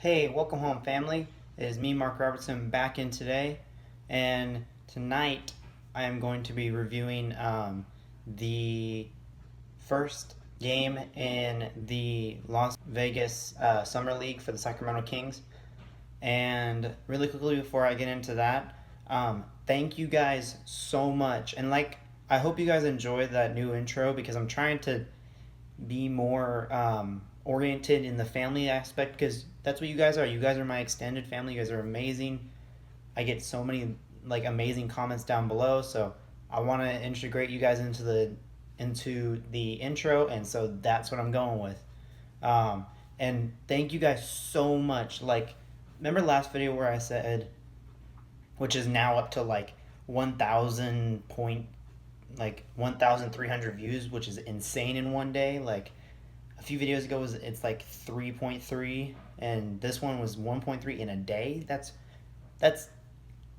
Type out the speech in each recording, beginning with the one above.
Hey, welcome home, family. It is me, Marc Robertson, back in today, and tonight I am going to be reviewing the first game in the Las Vegas Summer League for the Sacramento Kings. And really quickly before I get into that, thank you guys so much. And I hope you guys enjoyed that new intro because I'm trying to be more oriented in the family aspect because that's what you guys are. You guys are my extended family. You guys are amazing. I get so many amazing comments down below, so I want to integrate you guys into the intro, and so that's what I'm going with. And thank you guys so much. Remember last video where I said, which is now up to 1,000 point 1,300 views, which is insane in one day. A few videos ago it's 3.3, and this one was 1.3 in a day. That's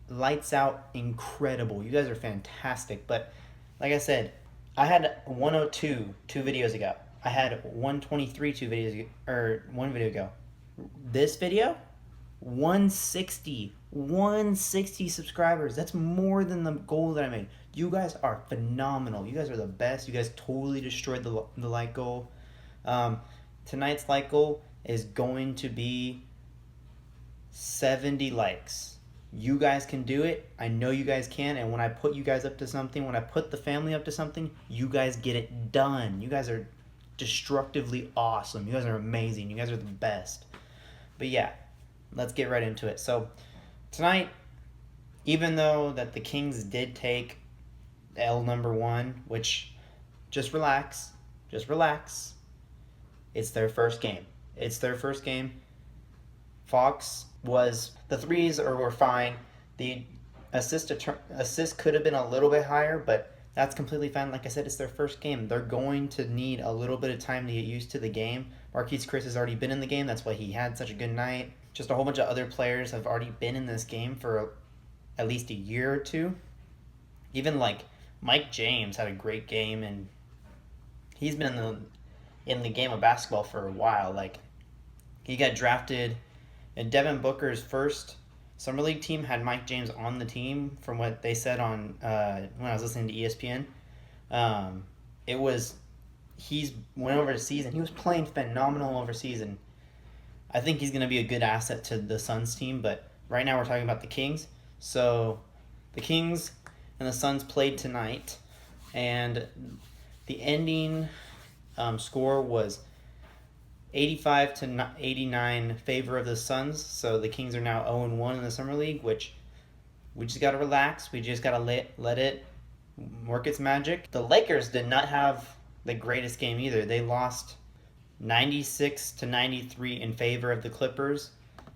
lights out incredible. You guys are fantastic. But like I said, I had 102 2 videos ago. I had 123 2 videos ago, or 1 video ago. This video, 160 subscribers. That's more than the goal that I made. You guys are phenomenal. You guys are the best. You guys totally destroyed the like goal. Tonight's like goal is going to be 70 likes. You guys can do it. I know you guys can. And when I put you guys up to something, when I put the family up to something, you guys get it done. You guys are destructively awesome. You guys are amazing. You guys are the best. But yeah, let's get right into it. So tonight, even though that the Kings did take L number 1, which just relax. It's their first game. Fox the threes were fine. The assist could have been a little bit higher, but that's completely fine. Like I said, it's their first game. They're going to need a little bit of time to get used to the game. Marquese has already been in the game. That's why he had such a good night. Just a whole bunch of other players have already been in this game for at least a year or two. Even Mike James had a great game, and he's been in the game of basketball for a while. He got drafted, and Devin Booker's first summer league team had Mike James on the team. From what they said on when I was listening to ESPN, he's went over the season. He was playing phenomenal over season. I think he's going to be a good asset to the Suns team, but right now we're talking about the Kings. So the Kings and the Suns played tonight, and the ending score was 85 to 89 favor of the Suns. So the Kings are now 0-1 in the Summer League, which we just got to relax. We just got to let it work its magic. The Lakers did not have the greatest game either. They lost 96 to 93 in favor of the Clippers.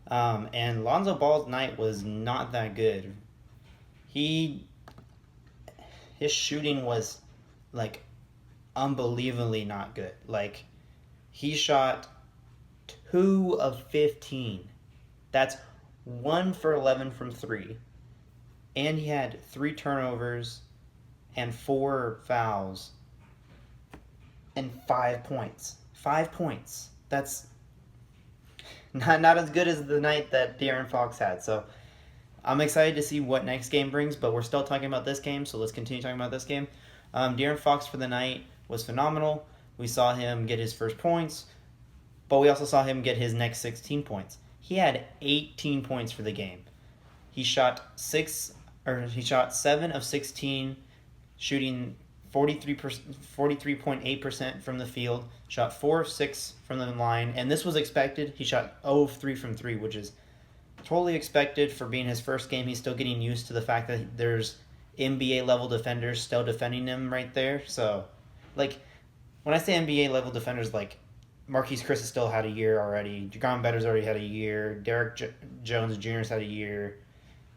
And Lonzo Ball's night was not that good. His shooting was unbelievably not good. He shot 2 of 15. That's 1 for 11 from 3. And he had 3 turnovers and 4 fouls and 5 points. 5 points. That's not as good as the night that De'Aaron Fox had. So I'm excited to see what next game brings, but we're still talking about this game, so let's continue talking about this game. De'Aaron Fox for the night was phenomenal. We saw him get his first points, but we also saw him get his next 16 points. He had 18 points for the game. He shot 7 of 16, shooting 43.8% from the field, shot 4 of 6 from the line, and this was expected. He shot 0 of 3 from 3, which is totally expected for being his first game. He's still getting used to the fact that there's NBA level defenders still defending him right there. So, when I say NBA level defenders, Marquese has still had a year already. Jagon Better's already had a year. Derek Jones Jr.'s had a year.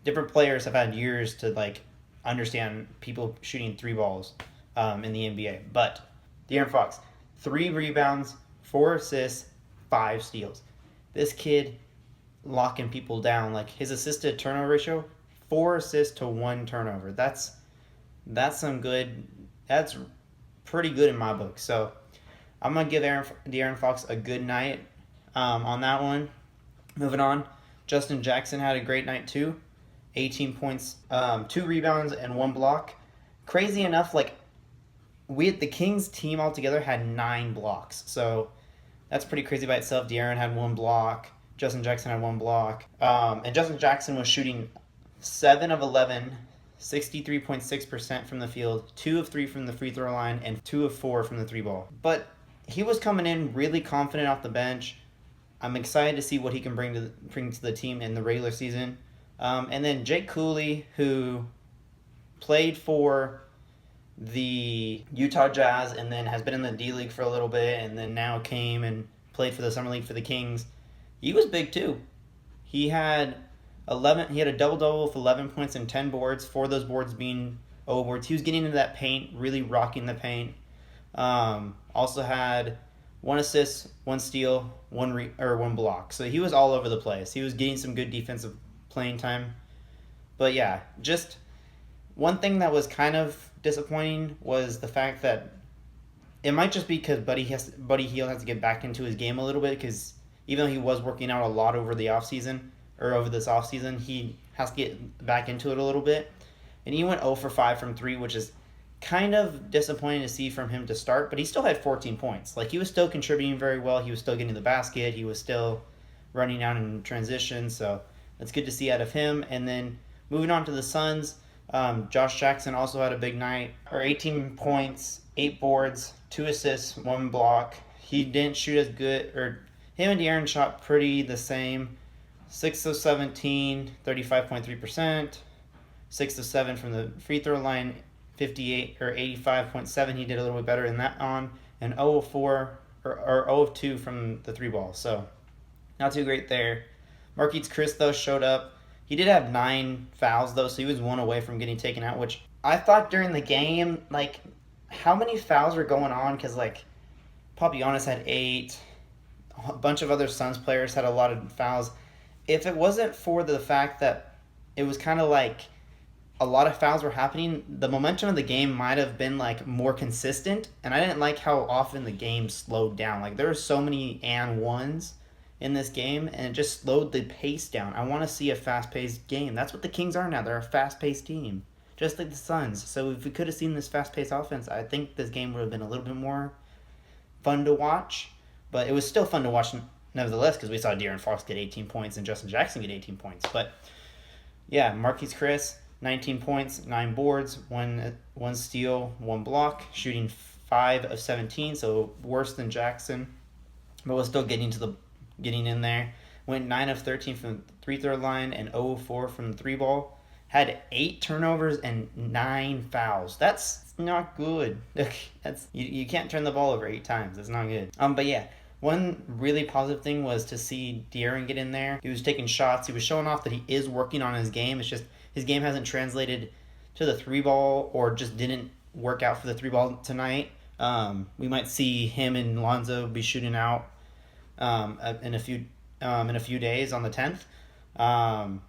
Different players have had years to understand people shooting 3 balls in the NBA. But De'Aaron Fox, 3 rebounds, 4 assists, 5 steals. This kid locking people down. His assisted turnover ratio, 4 assists to 1 turnover. That's some good. That's pretty good in my book. So I'm gonna give De'Aaron Fox a good night on that one. Moving on, Justin Jackson had a great night too. 18 points, 2 rebounds, and 1 block. Crazy enough, like the Kings team altogether had 9 blocks. So that's pretty crazy by itself. De'Aaron had 1 block. Justin Jackson had 1 block. And Justin Jackson was shooting 7 of 11, 63.6% from the field, 2 of 3 from the free throw line, and 2 of 4 from the 3-ball. But he was coming in really confident off the bench. I'm excited to see what he can bring to the team in the regular season. And then Jack Cooley, who played for the Utah Jazz and then has been in the D League for a little bit and then now came and played for the Summer League for the Kings. He was big too. He had a double-double with 11 points and 10 boards, 4 of those boards being O boards. He was getting into that paint, really rocking the paint. Also had 1 assist, 1 steal, 1 block. So he was all over the place. He was getting some good defensive playing time. But yeah, just one thing that was kind of disappointing was the fact that it might just be because Buddy Hield has to get back into his game a little bit, because even though he was working out a lot over this offseason, he has to get back into it a little bit. And he went 0 for 5 from 3, which is kind of disappointing to see from him to start, but he still had 14 points. Like, he was still contributing very well. He was still getting the basket. He was still running out in transition, so that's good to see out of him. And then moving on to the Suns, Josh Jackson also had a big night. 18 points, 8 boards, 2 assists, 1 block. He didn't shoot as good, or him and De'Aaron shot pretty the same. 6 of 17, 35.3%. 6 of 7 from the free throw line, 58 or 85.7. He did a little bit better in that on, and 0 of 4 or 0 of 2 from the 3-ball. So not too great there. Marquese Chriss though showed up. He did have 9 fouls though, so he was 1 away from getting taken out, which I thought during the game, like, how many fouls were going on? Because like Papianis had 8. A bunch of other Suns players had a lot of fouls. If it wasn't for the fact that it was kind of like a lot of fouls were happening, the momentum of the game might have been like more consistent, and I didn't like how often the game slowed down. Like, there were so many and ones in this game, and it just slowed the pace down. I want to see a fast-paced game. That's what the Kings are now. They're a fast-paced team, just like the Suns. So if we could have seen this fast-paced offense, I think this game would have been a little bit more fun to watch. But it was still fun to watch nevertheless, because we saw De'Aaron Fox get 18 points and Justin Jackson get 18 points. But yeah, Marquese Chriss, 19 points, 9 boards, 1 steal, 1 block, shooting 5 of 17, so worse than Jackson, but was still getting in there. Went 9 of 13 from the free throw line and 0 of 4 from the 3-ball. Had 8 turnovers and 9 fouls. That's not good. You can't turn the ball over 8 times. That's not good. But yeah, one really positive thing was to see De'Aaron get in there. He was taking shots. He was showing off that he is working on his game. It's just his game hasn't translated to the 3-ball, or just didn't work out for the 3-ball tonight. We might see him and Lonzo be shooting out in a few days on the 10th.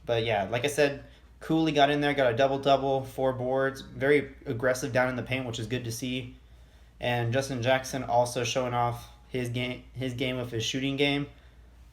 But yeah, like I said, Cooley got in there, got a double-double, 4 boards, very aggressive down in the paint, which is good to see. And Justin Jackson also showing off his game of his shooting game.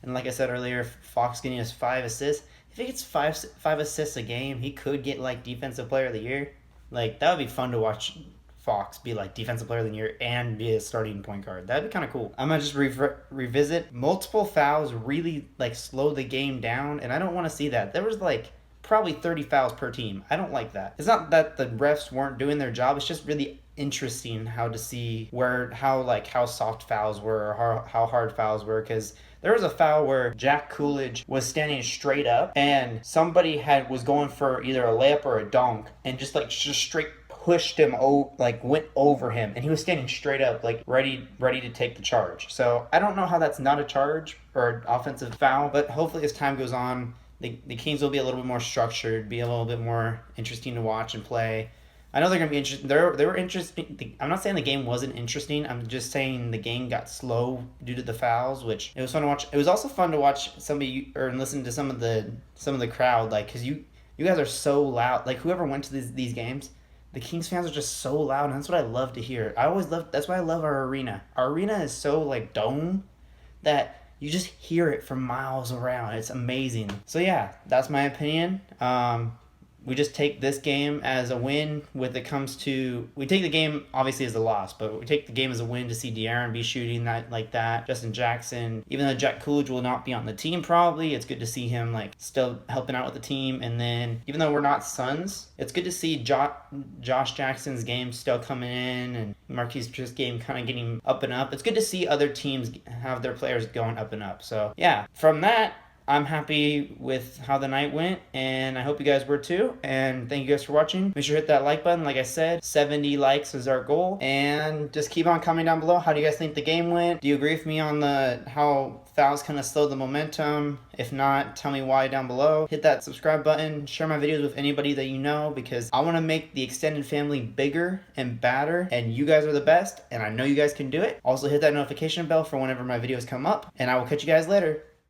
And like I said earlier, Fox getting his 5 assists. If he gets five assists a game, he could get like Defensive Player of the Year. Like, that would be fun to watch Fox be like Defensive Player of the Year and be a starting point guard. That'd be kind of cool. I'm gonna just revisit. Multiple fouls really like slowed the game down, and I don't want to see that. There was like probably 30 fouls per team. I don't like that. It's not that the refs weren't doing their job. It's just really interesting how to see how soft fouls were, or how hard fouls were, because there was a foul where Jack Coolidge was standing straight up, and somebody was going for either a layup or a dunk, and just straight pushed him, went over him, and he was standing straight up, like ready to take the charge. So I don't know how that's not a charge or an offensive foul, but hopefully as time goes on, the Kings will be a little bit more structured, be a little bit more interesting to watch and play. I know they're going to be interesting. They were interesting. I'm not saying the game wasn't interesting. I'm just saying the game got slow due to the fouls, which it was fun to watch. It was also fun to watch and listen to some of the crowd, like, because you guys are so loud. Like, whoever went to these games, the Kings fans are just so loud, and that's what I love to hear. That's why I love our arena. Our arena is so like dome that you just hear it from miles around. It's amazing. So yeah, that's my opinion. We just take this game as a win when it comes to... We take the game, obviously, as a loss, but we take the game as a win to see De'Aaron be shooting that like that. Justin Jackson, even though Jack Cooley will not be on the team probably, it's good to see him like still helping out with the team. And then, even though we're not Suns, it's good to see Josh Jackson's game still coming in and Marquese's game kind of getting up and up. It's good to see other teams have their players going up and up. So, yeah, from that, I'm happy with how the night went, and I hope you guys were too. And thank you guys for watching. Make sure to hit that like button. Like I said, 70 likes is our goal. And just keep on commenting down below. How do you guys think the game went? Do you agree with me on how fouls kind of slowed the momentum? If not, tell me why down below. Hit that subscribe button. Share my videos with anybody that you know, because I want to make the extended family bigger and badder, and you guys are the best, and I know you guys can do it. Also, hit that notification bell for whenever my videos come up, and I will catch you guys later.